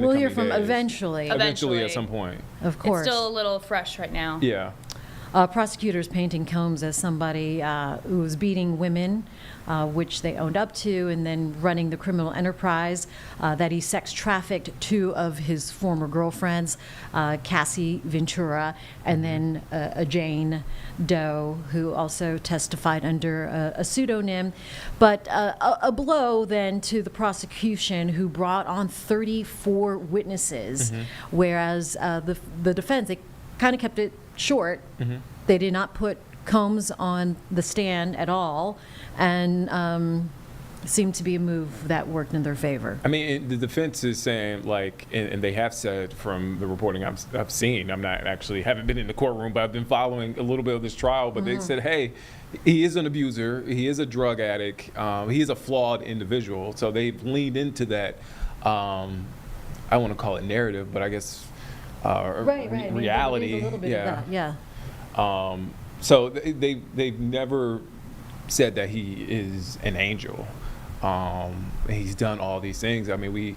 We'll hear from eventually. Eventually, at some point. Of course. It's still a little fresh right now. Yeah. Prosecutors painting Combs as somebody who was beating women, which they owned up to, and then running the criminal enterprise, that he sex trafficked 2 of his former girlfriends, Cassie Ventura, and then a Jane Doe, who also testified under a pseudonym. But a blow then to the prosecution, who brought on 34 witnesses, whereas the defense, they kind of kept it short. They did not put Combs on the stand at all, and seemed to be a move that worked in their favor. I mean, the defense is saying, like, and they have said from the reporting I've seen, haven't been in the courtroom, but I've been following a little bit of this trial, but they said, hey, he is an abuser, he is a drug addict, he is a flawed individual. So they've leaned into that, I want to call it narrative, but I guess reality. A little bit of that. Yeah. So they've never said that he is an angel. He's done all these things. I mean, we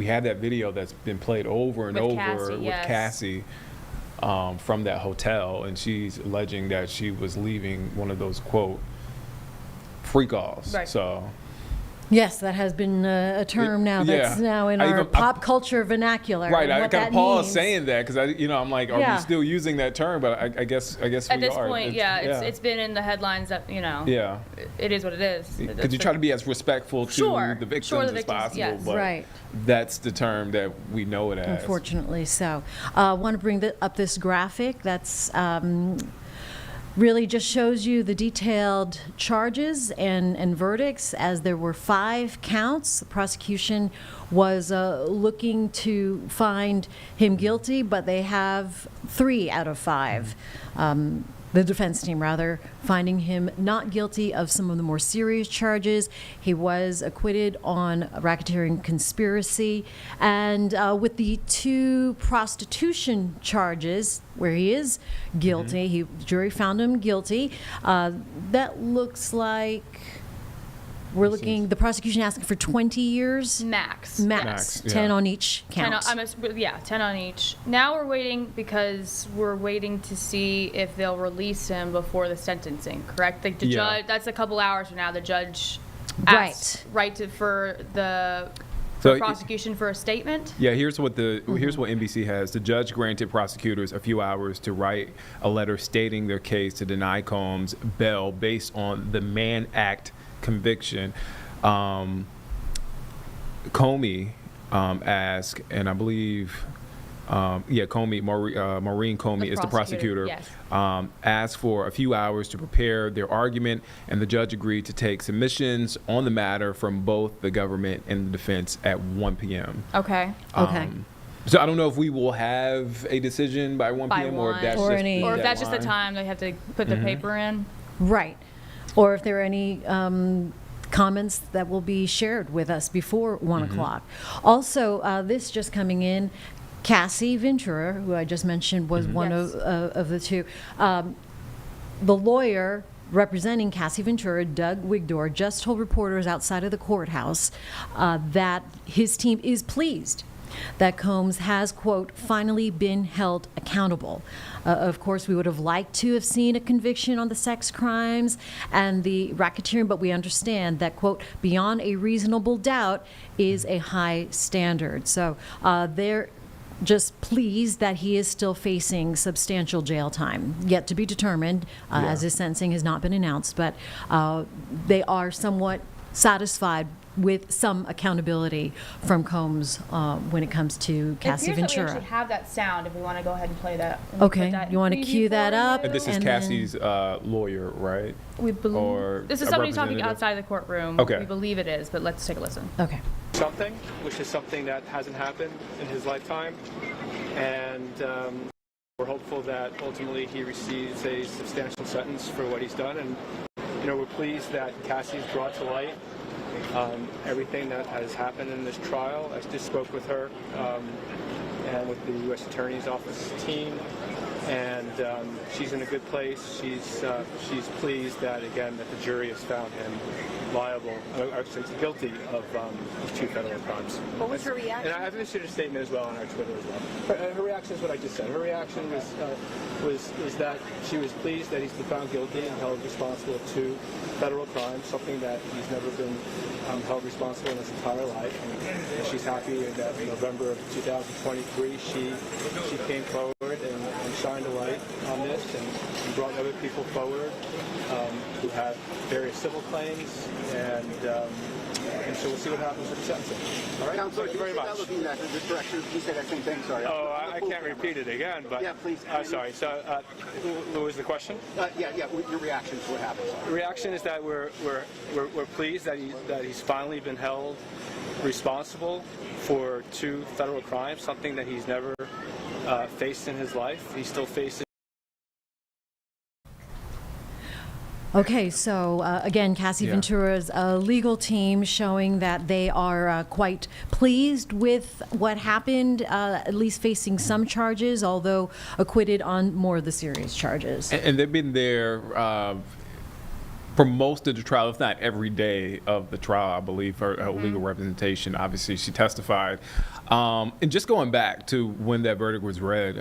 had that video that's been played over and over with Cassie from that hotel, and she's alleging that she was leaving one of those, quote, freak offs. Right. So. Yes, that has been a term now that's now in our pop culture vernacular. Right, I kind of pause saying that because I'm like, are we still using that term? But I guess we are. At this point, it's been in the headlines that it is what it is. Because you try to be as respectful to the victims as possible. Yes. But that's the term that we know it as. Unfortunately, so I want to bring up this graphic that's. Really just shows you the detailed charges and verdicts, as there were 5 counts. The prosecution was looking to find him guilty, but they have 3 out of 5. The defense team, rather, finding him not guilty of some of the more serious charges. He was acquitted on racketeering conspiracy. And with the 2 prostitution charges, where he is guilty, the jury found him guilty. That looks like the prosecution asking for 20 years? Max. 10 on each count. 10 on each. Now we're waiting because we're waiting to see if they'll release him before the sentencing, correct? The judge, that's a couple hours from now. The judge asked for the prosecution for a statement. Yeah, here's what NBC has. The judge granted prosecutors a few hours to write a letter stating their case to deny Combs bail based on the Mann Act conviction. Comey asked, and I believe, Maureen Comey is the prosecutor, asked for a few hours to prepare their argument, and the judge agreed to take submissions on the matter from both the government and the defense at 1 p.m. Okay. So I don't know if we will have a decision by 1 p.m. or if that's just the time they have to put the paper in. Right. Or if there are any comments that will be shared with us before 1 o'clock. Also, this just coming in, Cassie Ventura, who I just mentioned, was one of the 2. The lawyer representing Cassie Ventura, Doug Wigdor, just told reporters outside of the courthouse that his team is pleased that Combs has, quote, finally been held accountable. Of course, we would have liked to have seen a conviction on the sex crimes and the racketeering, but we understand that, quote, beyond a reasonable doubt is a high standard. So they're just pleased that he is still facing substantial jail time, yet to be determined, as his sentencing has not been announced, but they are somewhat satisfied with some accountability from Combs when it comes to Cassie Ventura. We actually have that sound if we want to go ahead and play that. Okay, you want to cue that up? And this is Cassie's lawyer, right? We believe this is somebody talking outside the courtroom. Okay. We believe it is, but let's take a listen. Okay. Which is something that hasn't happened in his lifetime, and we're hopeful that ultimately he receives a substantial sentence for what he's done. And we're pleased that Cassie's brought to light everything that has happened in this trial. I just spoke with her and with the U.S. Attorney's Office team. And she's in a good place. She's pleased that, again, that the jury has found him liable, actually guilty of 2 federal crimes. What was her reaction? And I've issued a statement as well on our Twitter as well. Her reaction is what I just said. Her reaction was that she was pleased that he's been found guilty and held responsible of 2 federal crimes, something that he's never been held responsible in his entire life. And she's happy that in November of 2023 she came forward and shined a light on this and brought other people forward who have various civil claims, and so we'll see what happens with the sentencing. All right? Counsel, Thank you very much. Looking in this direction, you said that same thing, sorry. Oh, I can't repeat it again, but... Yeah, please. Sorry. So, what was the question? Your reaction to what happened. The reaction is that we're pleased that he's finally been held responsible for 2 federal crimes, something that he's never faced in his life. He still faces. Okay, so again, Cassie Ventura's legal team showing that they are quite pleased with what happened, at least facing some charges, although acquitted on more of the serious charges. And they've been there for most of the trial, if not every day of the trial, I believe, for her legal representation. Obviously, she testified. And just going back to when that verdict was read,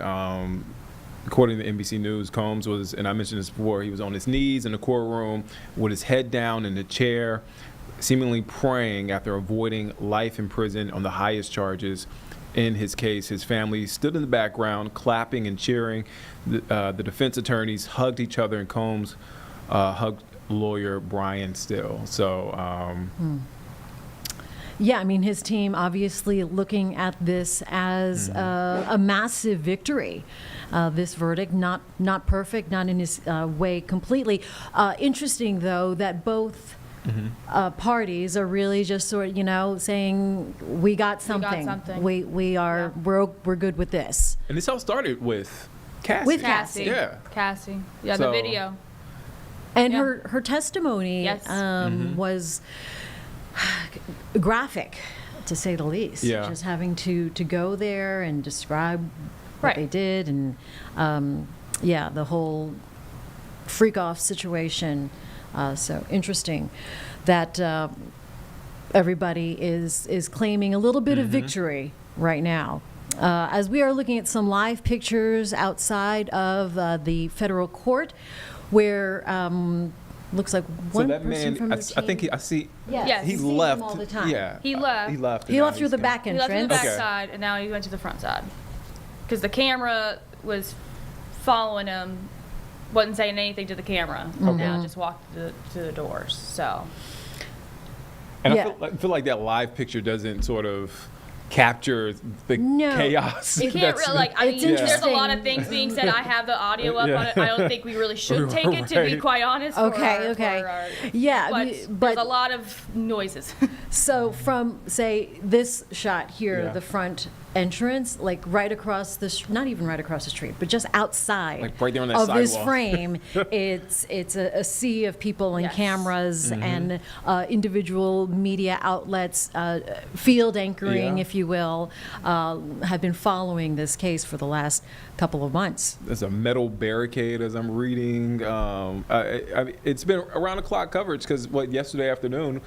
according to NBC News, Combs was, and I mentioned this before, he was on his knees in the courtroom with his head down in the chair, seemingly praying after avoiding life in prison on the highest charges in his case. His family stood in the background, clapping and cheering. The defense attorneys hugged each other, and Combs hugged lawyer Brian Still. So yeah, I mean, his team obviously looking at this as a massive victory. This verdict, not perfect, not in his way completely. Interesting, though, that both parties are really just sort of, saying we got something. We're good with this. And this all started with Cassie. With Cassie. Yeah. Cassie. Yeah, So- the video. And Yeah. her testimony Yes. was graphic, to say the least. Yeah. Just having to go there and describe what Right. they did, and the whole freak off situation. So interesting that everybody is claiming a little bit of victory right now. As we are looking at some live pictures outside of the federal court, where looks like one So that person man, from the I think team. I see. Yes. He You see him left. all the time. Yeah. He left. He left. He and left now through he's the come- back He left to the entrance. back Okay. side, and now he went to the front side. Because the camera was following him, wasn't saying anything to the camera. Okay. Now just walked to the doors. So And Yeah. I feel like that live picture doesn't sort of capture the No. chaos. you can't that's- really It's there's a lot interesting. of things being said. I have the audio up Yeah. on it. I don't think we really should take it, to be Right. quite honest. Okay. Yeah, But, but there's a lot of noises. so from, say, this shot here, Yeah. the front entrance, like right across the, not even right across the street, but just outside Like right there on that of this sidewalk. frame, it's a sea of people and Yes. cameras and individual media outlets, field anchoring, Yeah. if you will, have been following this case for the last couple of months. There's a metal barricade as I'm reading. It's been around the clock coverage because yesterday afternoon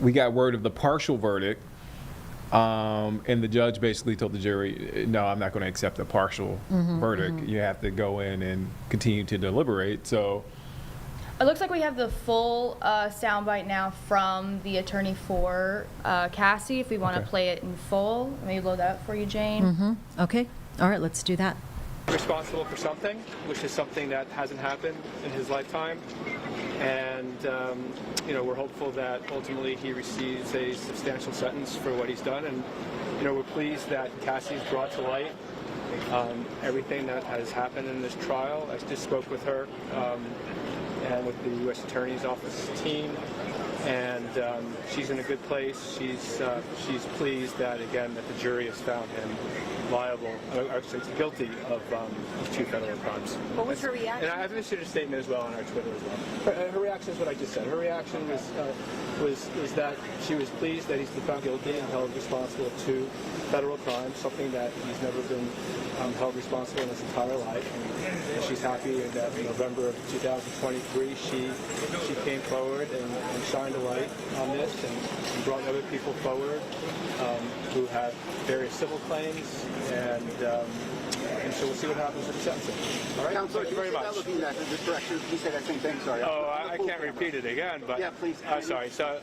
we got word of the partial verdict, and the judge basically told the jury, "No, I'm not going to accept a partial verdict. You have to go in and continue to deliberate." So, It looks like we have the full soundbite now from the attorney for Cassie. If we want to Okay. play it in full, maybe load that up for you, Jane. Okay, all right, let's do that. Responsible for something, which is something that hasn't happened in his lifetime. And, we're hopeful that ultimately he receives a substantial sentence for what he's done. And, we're pleased that Cassie's brought to light everything that has happened in this trial. I just spoke with her and with the U.S. Attorney's Office team. And she's in a good place. She's pleased that, again, that the jury has found him liable, or actually guilty of 2 federal crimes. What was her reaction? And I've issued a statement as well on our Twitter as well. Her reaction is what I just said. Her reaction was that she was pleased that he's been found guilty and held responsible of 2 federal crimes, something that he's never been held responsible in his entire life. And she's happy that in November of 2023 she came forward and shined a light on this and brought other people forward who have various civil claims, and so we'll see what happens with the sentencing. All right, Counselor, thank you very much. Looking in this direction, you said that same thing. Sorry. Oh, I can't repeat it again, but yeah, please. Sorry. So,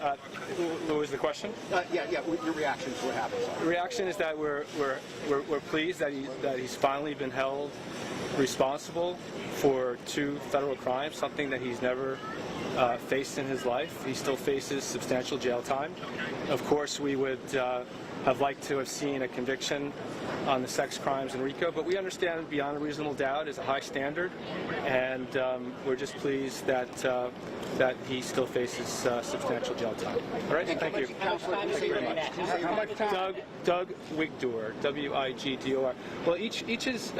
what was the question? Your reaction to what happened. The reaction is that we're pleased that he's finally been held responsible for 2 federal crimes, something that he's never faced in his life. He still faces substantial jail time. Of course, we would have liked to have seen a conviction on the sex crimes in RICO, but we understand beyond a reasonable doubt is a high standard, and we're just pleased that he still faces substantial jail time. All right, thank you. Thank you very much. Doug Wigdor, W-I-G-D-O-R. Well, each is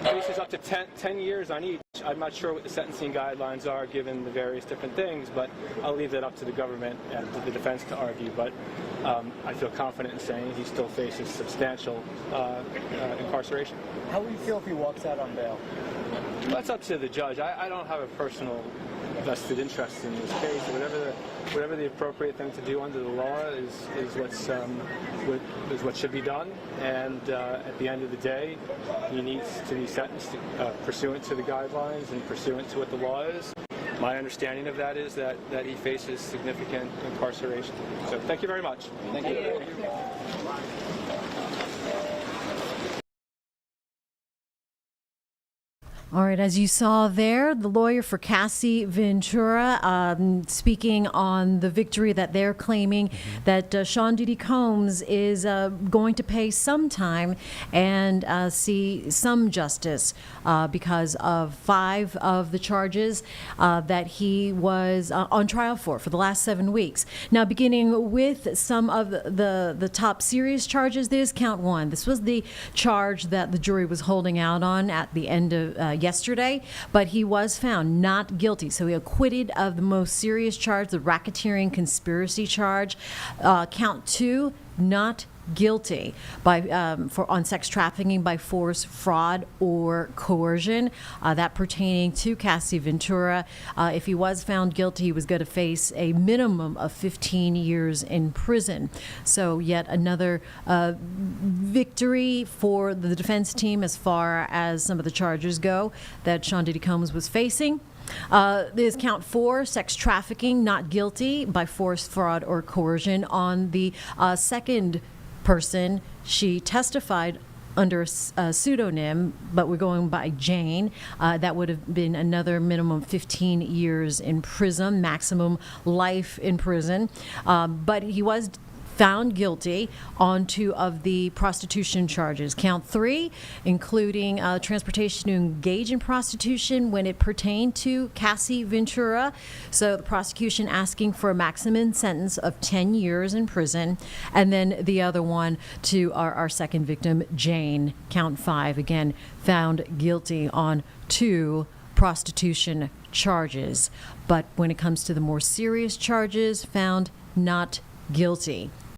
faces up to 10 years on each. I'm not sure what the sentencing guidelines are given the various different things, but I'll leave that up to the government and to the defense to argue. But I feel confident in saying he still faces substantial incarceration. How will you feel if he walks out on bail? Well, that's up to the judge. I don't have a personal vested interest in this case. Whatever the appropriate thing to do under the law is what should be done. And at the end of the day, he needs to be sentenced pursuant to the guidelines and pursuant to what the law is. My understanding of that is that he faces significant incarceration. So thank you very much. Thank you. All right, as you saw there, the lawyer for Cassie Ventura speaking on the victory that they're claiming that Sean Diddy Combs is going to pay some time and see some justice because of 5 of the charges that he was on trial for the last 7 weeks. Now, beginning with some of the top serious charges, there's count 1. This was the charge that the jury was holding out on at the end of yesterday, but he was found not guilty. So he acquitted of the most serious charge, the racketeering conspiracy charge. Count 2, not guilty on sex trafficking by force, fraud, or coercion. That pertaining to Cassie Ventura. If he was found guilty, he was going to face a minimum of 15 years in prison. So yet another victory for the defense team as far as some of the charges go that Sean Diddy Combs was facing. There's count 4, sex trafficking, not guilty by force, fraud, or coercion. On the second person, she testified under a pseudonym, but we're going by Jane. That would have been another minimum 15 years in prison, maximum life in prison. But he was found guilty on 2 of the prostitution charges. Count 3, including transportation to engage in prostitution when it pertained to Cassie Ventura. So the prosecution asking for a maximum sentence of 10 years in prison. And then the other one to our second victim, Jane. Count 5, again, found guilty on 2 prostitution charges. But when it comes to the more serious charges, found not guilty.